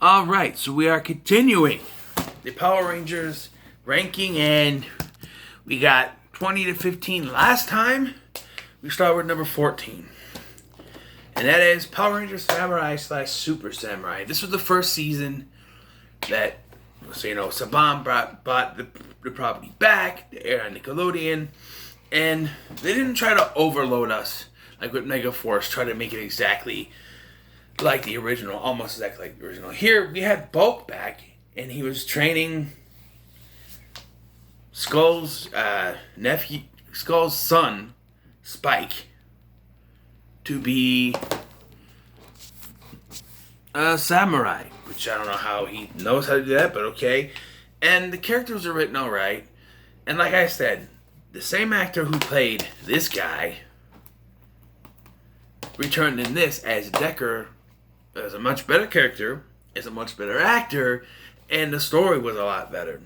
Alright, so we are continuing the Power Rangers ranking, and we got 20 to 15 last time. We start with number 14. And that is Power Rangers Samurai / Super Samurai. This was the first season that, Saban bought the property back, the air on Nickelodeon, and they didn't try to overload us like with Megaforce, try to make it exactly like the original, almost exactly like the original. Here we had Bulk back, and he was training Skull's son, Spike, to be a samurai, which I don't know how he knows how to do that, but okay. And the characters are written alright, and like I said, the same actor who played this guy returned in this as Decker, as a much better character, as a much better actor, and the story was a lot better.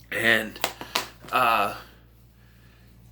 And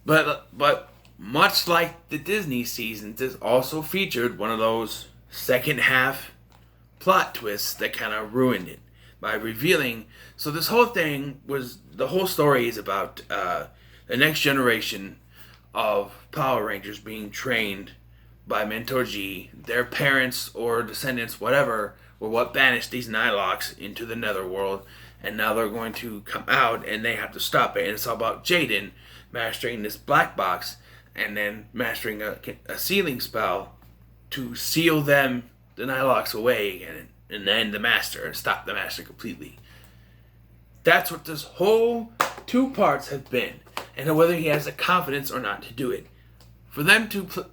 but much like the Disney seasons, this also featured one of those second half plot twists that kind of ruined it by revealing. So this whole thing was, the whole story is about the next generation of Power Rangers being trained by Mentor G. Their parents or descendants, whatever, were what banished these Nihilocks into the Netherworld, and now they're going to come out and they have to stop it. And it's all about Jaden mastering this black box and then mastering a sealing spell to seal them, the Nihilocks, away and end the Master and stop the Master completely. That's what this whole 2 parts have been, and whether he has the confidence or not to do it. For them to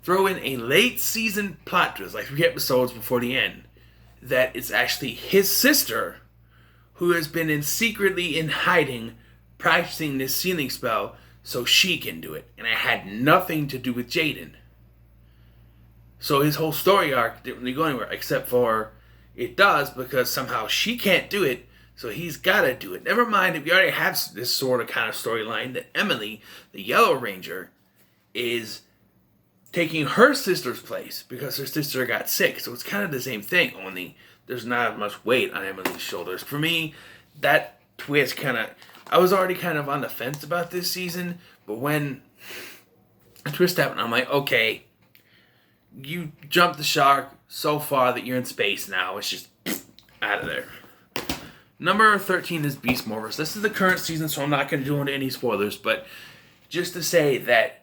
throw in a late season plot twist, like 3 episodes before the end, that it's actually his sister who has been secretly in hiding practicing this sealing spell so she can do it, and it had nothing to do with Jaden. So his whole story arc didn't really go anywhere, except for it does, because somehow she can't do it, so he's got to do it. Never mind if you already have this sort of kind of storyline that Emily, the Yellow Ranger, is taking her sister's place because her sister got sick. So it's kind of the same thing, only there's not as much weight on Emily's shoulders. For me, that twist I was already kind of on the fence about this season, but when a twist happened, I'm like, okay, you jumped the shark so far that you're in space now. It's just out of there. Number 13 is Beast Morphers. This is the current season, so I'm not going to do any spoilers, but just to say that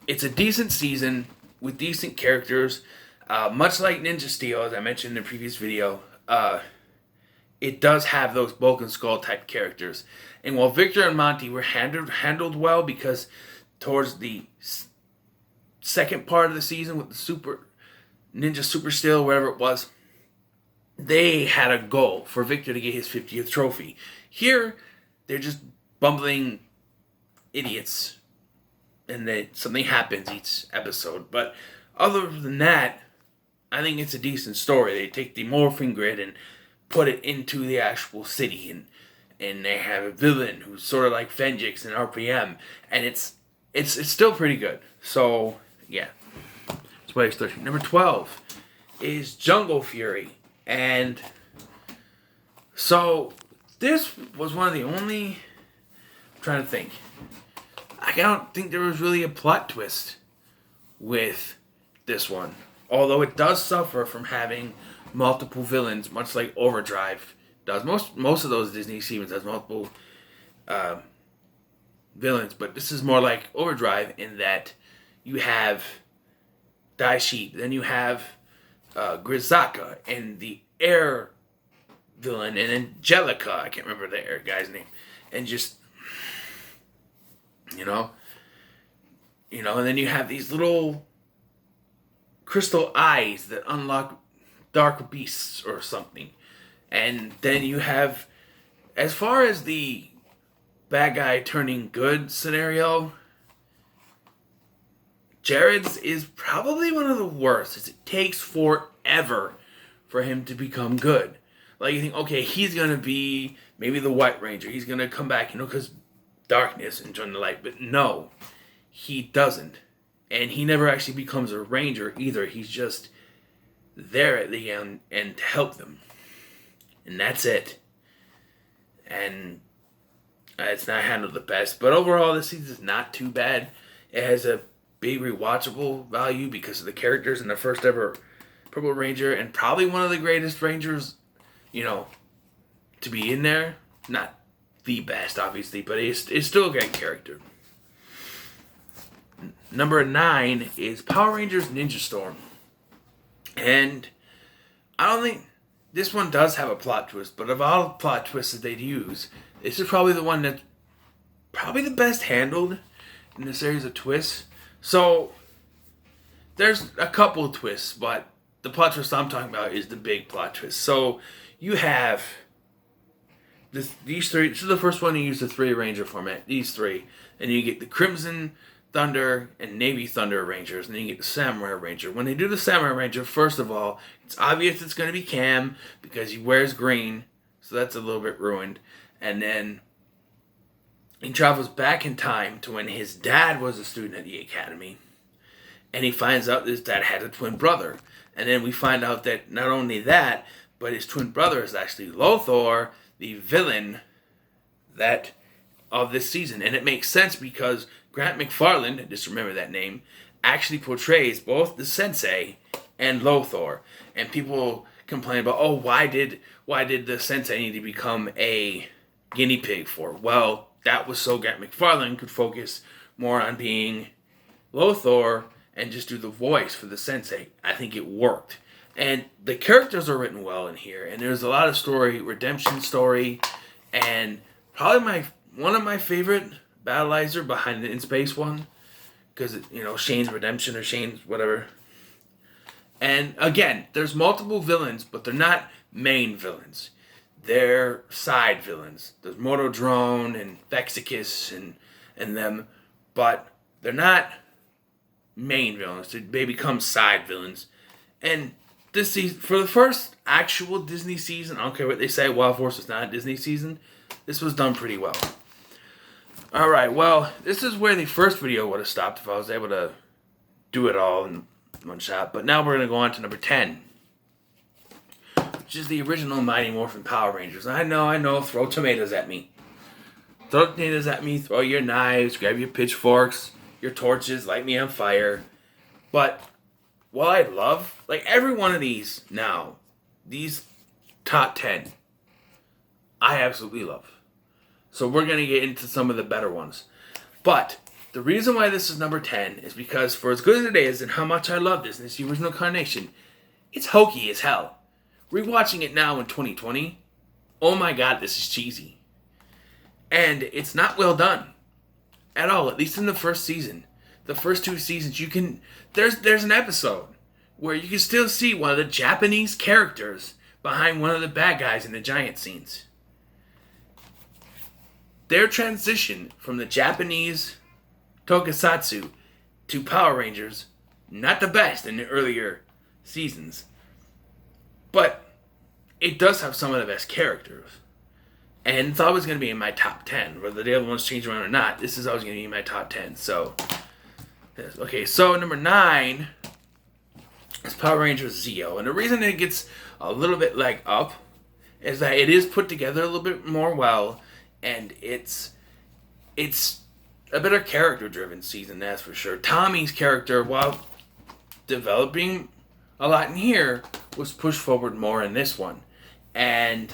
it's a decent season with decent characters. Much like Ninja Steel, as I mentioned in the previous video, it does have those Bulk and Skull type characters. And while Victor and Monty were handled well, because towards the second part of the season with the Ninja Super Steel, whatever it was, they had a goal for Victor to get his 50th trophy. Here, they're just bumbling idiots, and that something happens each episode. But other than that, I think it's a decent story. They take the morphing grid and put it into the actual city, and they have a villain who's sort of like Fenjix and RPM, and it's still pretty good. So yeah, that's why it's 13. Number 12 is Jungle Fury, and so this was one of the only. I'm trying to think. I don't think there was really a plot twist with this one. Although it does suffer from having multiple villains, much like Overdrive does. Most of those Disney seasons has multiple villains, but this is more like Overdrive in that you have Daishii, then you have Grisaka, and the air villain, and Angelica, I can't remember the air guy's name, and just, and then you have these little crystal eyes that unlock dark beasts or something. And then you have, as far as the bad guy turning good scenario, Jared's is probably one of the worst. It takes forever for him to become good. Like, you think, okay, he's going to be maybe the White Ranger. He's going to come back, because darkness and join the light. But no, he doesn't. And he never actually becomes a ranger either. He's just there at the end and to help them. And that's it. And it's not handled the best. But overall, this season is not too bad. It has a big rewatchable value because of the characters in the first ever Purple Ranger. And probably one of the greatest Rangers, to be in there. Not the best, obviously, but it's still a great character. Number 9 is Power Rangers Ninja Storm. And I don't think this one does have a plot twist, but of all the plot twists that they'd use, this is probably the one that's probably the best handled in the series of twists. So there's a couple of twists, but the plot twist I'm talking about is the big plot twist. So you have these three. This is the first one to use the 3 Ranger format. These 3, and you get the Crimson Thunder and Navy Thunder Rangers, and then you get the Samurai Ranger. When they do the Samurai Ranger, first of all, it's obvious it's going to be Cam because he wears green, so that's a little bit ruined. And then he travels back in time to when his dad was a student at the academy, and he finds out his dad had a twin brother. And then we find out that not only that, but his twin brother is actually Lothar, the villain of this season. And it makes sense because Grant McFarlane, just remember that name, actually portrays both the Sensei and Lothar. And people complain about, why did the Sensei need to become a guinea pig for? Well, that was so Grant McFarlane could focus more on being Lothar and just do the voice for the Sensei. I think it worked. And the characters are written well in here, and there's a lot of redemption story, and probably one of my favorite Battleizer behind the In Space one, because Shane's redemption or Shane's whatever. And again, there's multiple villains, but they're not main villains. They're side villains. There's Motodrone and Vexicus and them, but they're not main villains. They become side villains. And this season, for the first actual Disney season, I don't care what they say, Wild Force was not a Disney season, this was done pretty well. Alright, well, this is where the first video would have stopped if I was able to do it all in one shot. But now we're going to go on to number 10, which is the original Mighty Morphin Power Rangers. I know, throw tomatoes at me. Throw tomatoes at me, throw your knives, grab your pitchforks, your torches, light me on fire. But while I love, every one of these now, these top 10, I absolutely love. So we're going to get into some of the better ones. But the reason why this is number 10 is because for as good as it is and how much I love this, and it's the original incarnation, it's hokey as hell. Rewatching it now in 2020, oh my god, this is cheesy. And it's not well done at all, at least in the first season. The first 2 seasons, there's an episode where you can still see one of the Japanese characters behind one of the bad guys in the giant scenes. Their transition from the Japanese tokusatsu to Power Rangers, not the best in the earlier seasons, but it does have some of the best characters. And thought it was going to be in my top 10. Whether the other ones change around or not, this is always going to be in my top 10. So, okay, so number 9 is Power Rangers Zeo. And the reason it gets a little bit up is that it is put together a little bit more well. And it's a better character-driven season, that's for sure. Tommy's character, while developing a lot in here, was pushed forward more in this one. And,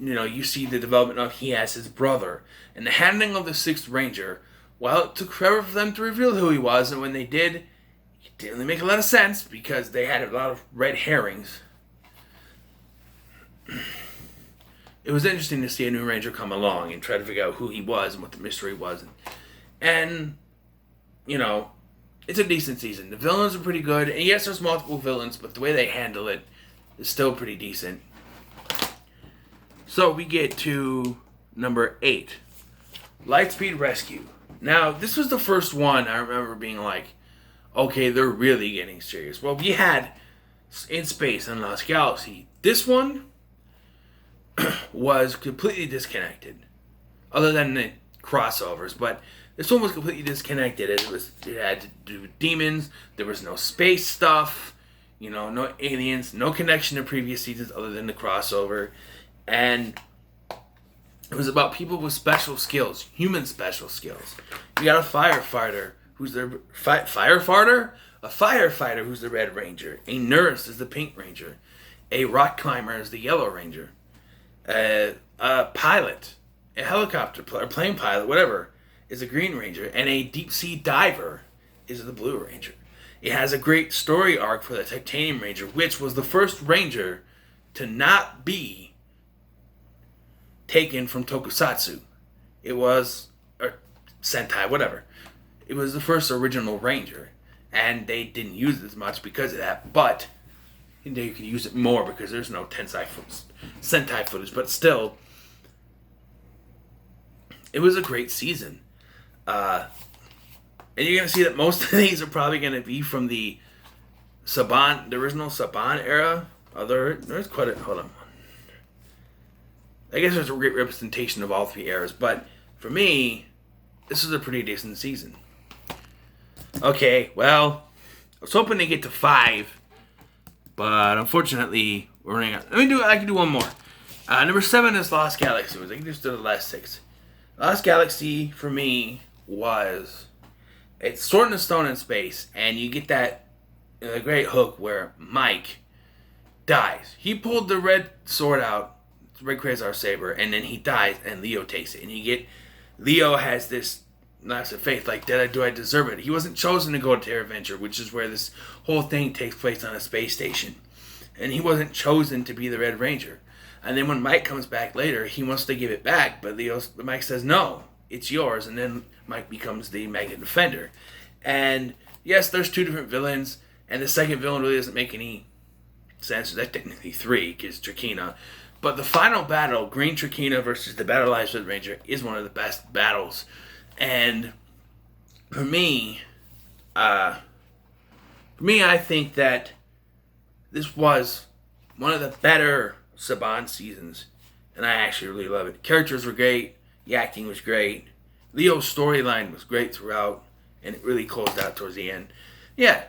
you see the development of he has his brother. And the handling of the 6th Ranger, while it took forever for them to reveal who he was, and when they did, it didn't really make a lot of sense because they had a lot of red herrings. It was interesting to see a new Ranger come along and try to figure out who he was and what the mystery was. And it's a decent season. The villains are pretty good. And yes, there's multiple villains, but the way they handle it is still pretty decent. So we get to number 8, Lightspeed Rescue. Now, this was the first one I remember being okay, they're really getting serious. Well, we had In Space and Lost Galaxy. This one was completely disconnected, other than the crossovers. But this one was completely disconnected. It had to do with demons. There was no space stuff. no aliens, no connection to previous seasons other than the crossover. And it was about people with special skills, human special skills. You got a firefighter who's the firefighter? A firefighter who's the Red Ranger. A nurse is the Pink Ranger. A rock climber is the Yellow Ranger. A pilot, a helicopter or plane pilot, whatever, is a Green Ranger. And a deep sea diver is the Blue Ranger. It has a great story arc for the Titanium Ranger, which was the first Ranger to not be taken from Tokusatsu. It was, or Sentai, whatever. It was the first original Ranger, and they didn't use it as much because of that, but you can use it more because there's no Sentai footage, but still, it was a great season. And you're going to see that most of these are probably going to be from the original Saban era. There's quite a, hold on. I guess there's a great representation of all three eras, but for me, this is a pretty decent season. Okay, well, I was hoping to get to 5, but unfortunately, we're running out. I can do one more. Number 7 is Lost Galaxy. I can just do the last 6. Lost Galaxy, for me, it's Sword in the Stone in space, and you get that great hook where Mike dies. He pulled the red sword out, Red Quasar Saber, and then he dies, and Leo takes it. And Leo has this lapse of faith, like, do I deserve it? He wasn't chosen to go to Terra Venture, which is where this whole thing takes place on a space station. And he wasn't chosen to be the Red Ranger. And then when Mike comes back later, he wants to give it back, but Mike says, no, it's yours. And then Mike becomes the Magnet Defender. And yes, there's 2 different villains, and the second villain really doesn't make any sense. That's technically 3, because Trakina. But the final battle, Green Trakina versus the Battle-Eyes Red Ranger, is one of the best battles. And for me, I think that this was one of the better Saban seasons, and I actually really love it. Characters were great, the acting was great, Leo's storyline was great throughout, and it really closed out towards the end. Yeah.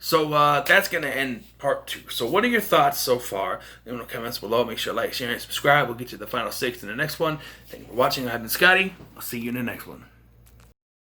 So that's going to end part 2. So what are your thoughts so far? In the comments below. Make sure to like, share, and subscribe. We'll get you the final 6 in the next one. Thank you for watching. I've been Scotty. I'll see you in the next one.